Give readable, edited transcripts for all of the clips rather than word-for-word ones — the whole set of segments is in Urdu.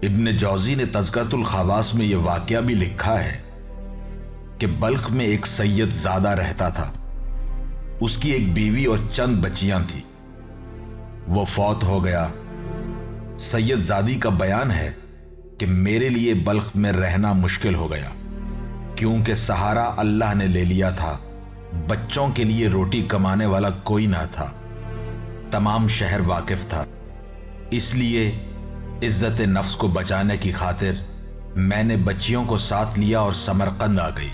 ابن جوزی نے تذکرۃ الخواص میں یہ واقعہ بھی لکھا ہے کہ بلخ میں ایک سید زادہ رہتا تھا۔ اس کی ایک بیوی اور چند بچیاں تھیں۔ وہ فوت ہو گیا۔ سید زادی کا بیان ہے کہ میرے لیے بلخ میں رہنا مشکل ہو گیا کیونکہ سہارا اللہ نے لے لیا تھا۔ بچوں کے لیے روٹی کمانے والا کوئی نہ تھا۔ تمام شہر واقف تھا۔ اس لیے عزت نفس کو بچانے کی خاطر میں نے بچیوں کو ساتھ لیا اور سمرقند آ گئی۔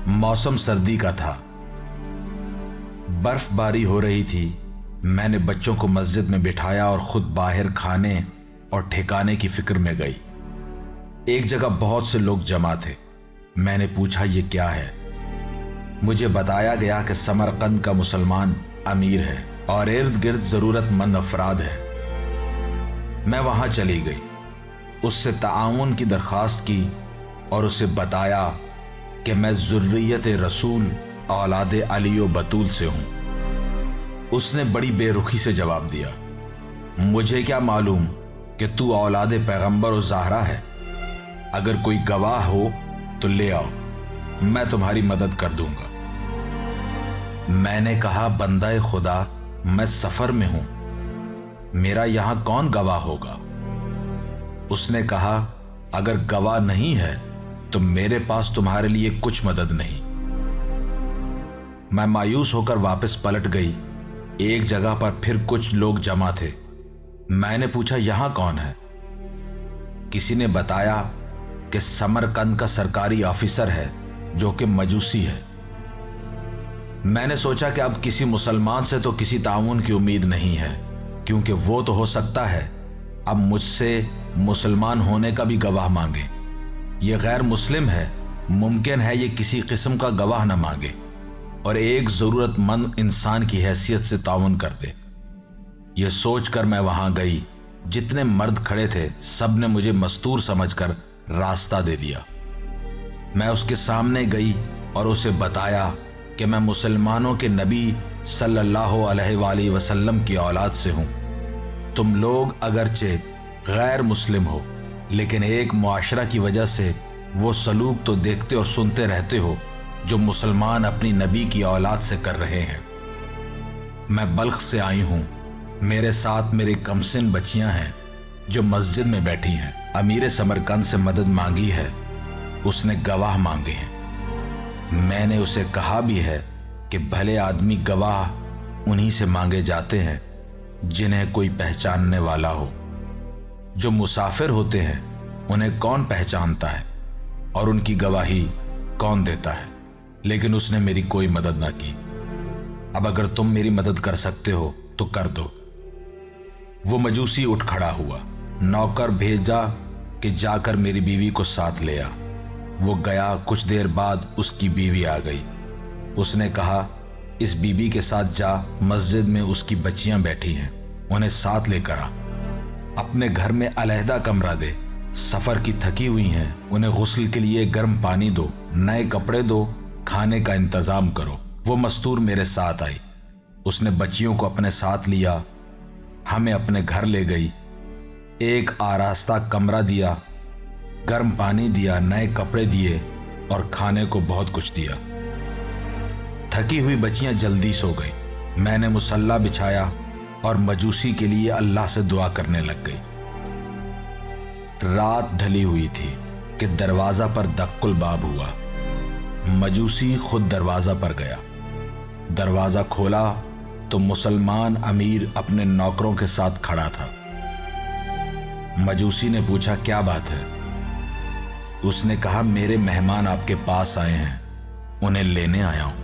موسم سردی کا تھا، برف باری ہو رہی تھی۔ میں نے بچوں کو مسجد میں بٹھایا اور خود باہر کھانے اور ٹھکانے کی فکر میں گئی۔ ایک جگہ بہت سے لوگ جمع تھے۔ میں نے پوچھا یہ کیا ہے؟ مجھے بتایا گیا کہ سمرقند کا مسلمان امیر ہے اور ارد گرد ضرورت مند افراد ہے۔ میں وہاں چلی گئی، اس سے تعاون کی درخواست کی اور اسے بتایا کہ میں ذریت رسول اولاد علی و بطول سے ہوں۔ اس نے بڑی بے رخی سے جواب دیا، مجھے کیا معلوم کہ تو اولاد پیغمبر و زہرا ہے؟ اگر کوئی گواہ ہو تو لے آؤ، میں تمہاری مدد کر دوں گا۔ میں نے کہا بندہ خدا، میں سفر میں ہوں، میرا یہاں کون گواہ ہوگا؟ اس نے کہا اگر گواہ نہیں ہے تو میرے پاس تمہارے لیے کچھ مدد نہیں۔ میں مایوس ہو کر واپس پلٹ گئی۔ ایک جگہ پر پھر کچھ لوگ جمع تھے۔ میں نے پوچھا یہاں کون ہے؟ کسی نے بتایا کہ سمرقند کا سرکاری آفیسر ہے جو کہ مجوسی ہے۔ میں نے سوچا کہ اب کسی مسلمان سے تو کسی تعاون کی امید نہیں ہے کیونکہ وہ تو ہو سکتا ہے اب مجھ سے مسلمان ہونے کا بھی گواہ مانگے۔ یہ غیر مسلم ہے، ممکن ہے یہ کسی قسم کا گواہ نہ مانگے اور ایک ضرورت مند انسان کی حیثیت سے تعاون کر دے۔ یہ سوچ کر میں وہاں گئی۔ جتنے مرد کھڑے تھے سب نے مجھے مستور سمجھ کر راستہ دے دیا۔ میں اس کے سامنے گئی اور اسے بتایا کہ میں مسلمانوں کے نبی صلی اللہ علیہ وآلہ وسلم کی اولاد سے ہوں۔ تم لوگ اگرچہ غیر مسلم ہو لیکن ایک معاشرہ کی وجہ سے وہ سلوک تو دیکھتے اور سنتے رہتے ہو جو مسلمان اپنی نبی کی اولاد سے کر رہے ہیں۔ میں بلخ سے آئی ہوں، میرے ساتھ میری کمسن بچیاں ہیں جو مسجد میں بیٹھی ہیں۔ امیر سمرقند سے مدد مانگی ہے، اس نے گواہ مانگے ہیں۔ میں نے اسے کہا بھی ہے کہ بھلے آدمی گواہ انہی سے مانگے جاتے ہیں جنہیں کوئی پہچاننے والا ہو۔ جو مسافر ہوتے ہیں انہیں کون پہچانتا ہے اور ان کی گواہی کون دیتا ہے؟ لیکن اس نے میری کوئی مدد نہ کی۔ اب اگر تم میری مدد کر سکتے ہو تو کر دو۔ وہ مجوسی اٹھ کھڑا ہوا، نوکر بھیجا کہ جا کر میری بیوی کو ساتھ لے آ۔ وہ گیا، کچھ دیر بعد اس کی بیوی آ گئی۔ اس نے کہا اس بیوی کے ساتھ جا، مسجد میں اس کی بچیاں بیٹھی ہیں، انہیں ساتھ لے کر آ۔ اپنے گھر میں علیحدہ کمرہ دے، سفر کی تھکی ہوئی ہیں، انہیں غسل کے لیے گرم پانی دو، نئے کپڑے دو، کھانے کا انتظام کرو۔ وہ مستور میرے ساتھ آئی۔ اس نے بچیوں کو اپنے ساتھ لیا، ہمیں اپنے گھر لے گئی۔ ایک آراستہ کمرہ دیا، گرم پانی دیا، نئے کپڑے دیے اور کھانے کو بہت کچھ دیا۔ تھکی ہوئی بچیاں جلدی سو گئی۔ میں نے مصلی بچھایا اور مجوسی کے لیے اللہ سے دعا کرنے لگ گئی۔ رات ڈھلی ہوئی تھی کہ دروازہ پر دق الباب ہوا۔ مجوسی خود دروازہ پر گیا۔ دروازہ کھولا تو مسلمان امیر اپنے نوکروں کے ساتھ کھڑا تھا۔ مجوسی نے پوچھا کیا بات ہے؟ اس نے کہا میرے مہمان آپ کے پاس آئے ہیں، انہیں لینے آیا ہوں۔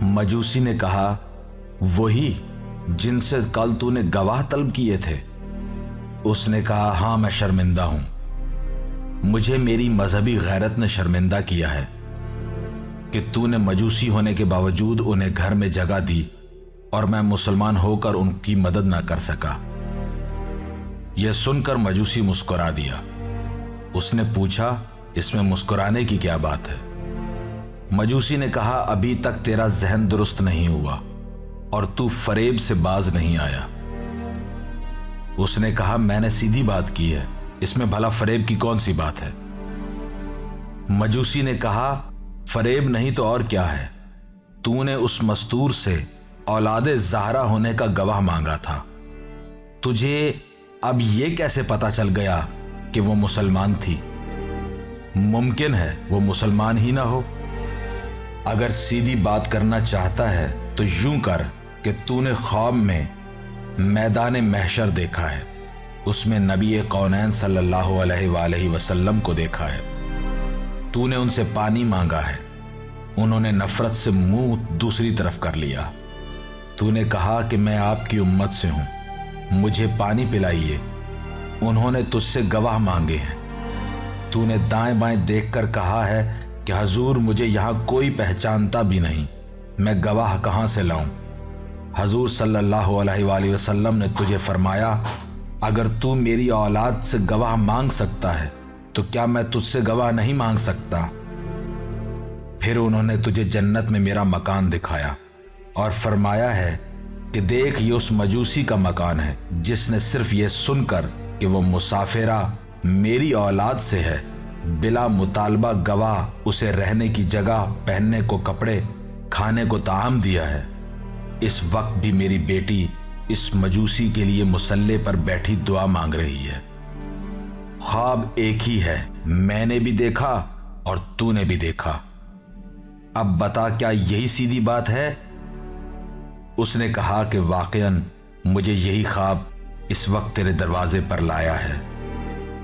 مجوسی نے کہا وہی جن سے کل تو نے گواہ طلب کیے تھے؟ اس نے کہا ہاں میں شرمندہ ہوں، مجھے میری مذہبی غیرت نے شرمندہ کیا ہے کہ تو نے مجوسی ہونے کے باوجود انہیں گھر میں جگہ دی اور میں مسلمان ہو کر ان کی مدد نہ کر سکا۔ یہ سن کر مجوسی مسکرا دیا۔ اس نے پوچھا اس میں مسکرانے کی کیا بات ہے؟ مجوسی نے کہا ابھی تک تیرا ذہن درست نہیں ہوا اور تو فریب سے باز نہیں آیا۔ اس نے کہا میں نے سیدھی بات کی ہے، اس میں بھلا فریب کی کون سی بات ہے؟ مجوسی نے کہا فریب نہیں تو اور کیا ہے، تو نے اس مستور سے اولاد زہرا ہونے کا گواہ مانگا تھا، تجھے اب یہ کیسے پتا چل گیا کہ وہ مسلمان تھی؟ ممکن ہے وہ مسلمان ہی نہ ہو۔ اگر سیدھی بات کرنا چاہتا ہے تو یوں کر کہ تو نے خواب میں میدان محشر دیکھا ہے، اس میں نبی کونین صلی اللہ علیہ وآلہ وسلم کو دیکھا ہے، تو نے ان سے پانی مانگا ہے، انہوں نے نفرت سے منہ دوسری طرف کر لیا، تو نے کہا کہ میں آپ کی امت سے ہوں، مجھے پانی پلائیے، انہوں نے تجھ سے گواہ مانگے ہیں، تو نے دائیں بائیں دیکھ کر کہا ہے کہ حضور مجھے یہاں کوئی پہچانتا بھی نہیں، میں گواہ کہاں سے لاؤں؟ حضور صلی اللہ علیہ وآلہ وسلم نے تجھے فرمایا اگر تو میری اولاد سے گواہ مانگ سکتا ہے تو کیا میں تجھ سے گواہ نہیں مانگ سکتا؟ پھر انہوں نے تجھے جنت میں میرا مکان دکھایا اور فرمایا ہے کہ دیکھ یہ اس مجوسی کا مکان ہے جس نے صرف یہ سن کر کہ وہ مسافرہ میری اولاد سے ہے بلا مطالبہ گواہ اسے رہنے کی جگہ، پہننے کو کپڑے، کھانے کو طعام دیا ہے، اس وقت بھی میری بیٹی اس مجوسی کے لیے مصلے پر بیٹھی دعا مانگ رہی ہے۔ خواب ایک ہی ہے، میں نے بھی دیکھا اور تو نے بھی دیکھا، اب بتا کیا یہی سیدھی بات ہے؟ اس نے کہا کہ واقعاً مجھے یہی خواب اس وقت تیرے دروازے پر لایا ہے،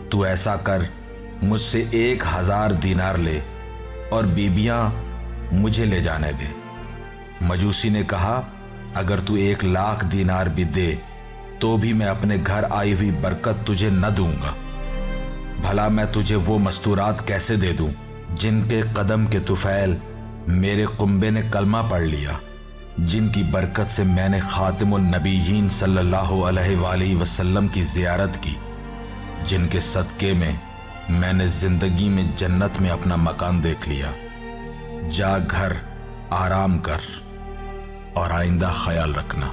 تو ایسا کر مجھ سے 1000 دینار لے اور بیبیاں مجھے لے جانے دے۔ مجوسی نے کہا اگر تو 1,00,000 دینار بھی دے تو بھی میں اپنے گھر آئی ہوئی برکت تجھے نہ دوں گا، بھلا میں تجھے وہ مستورات کیسے دے دوں جن کے قدم کے طفیل میرے قنبے نے کلمہ پڑھ لیا، جن کی برکت سے میں نے خاتم النبیین صلی اللہ علیہ وآلہ وسلم کی زیارت کی، جن کے صدقے میں میں نے زندگی میں جنت میں اپنا مکان دیکھ لیا۔ جا گھر آرام کر اور آئندہ خیال رکھنا۔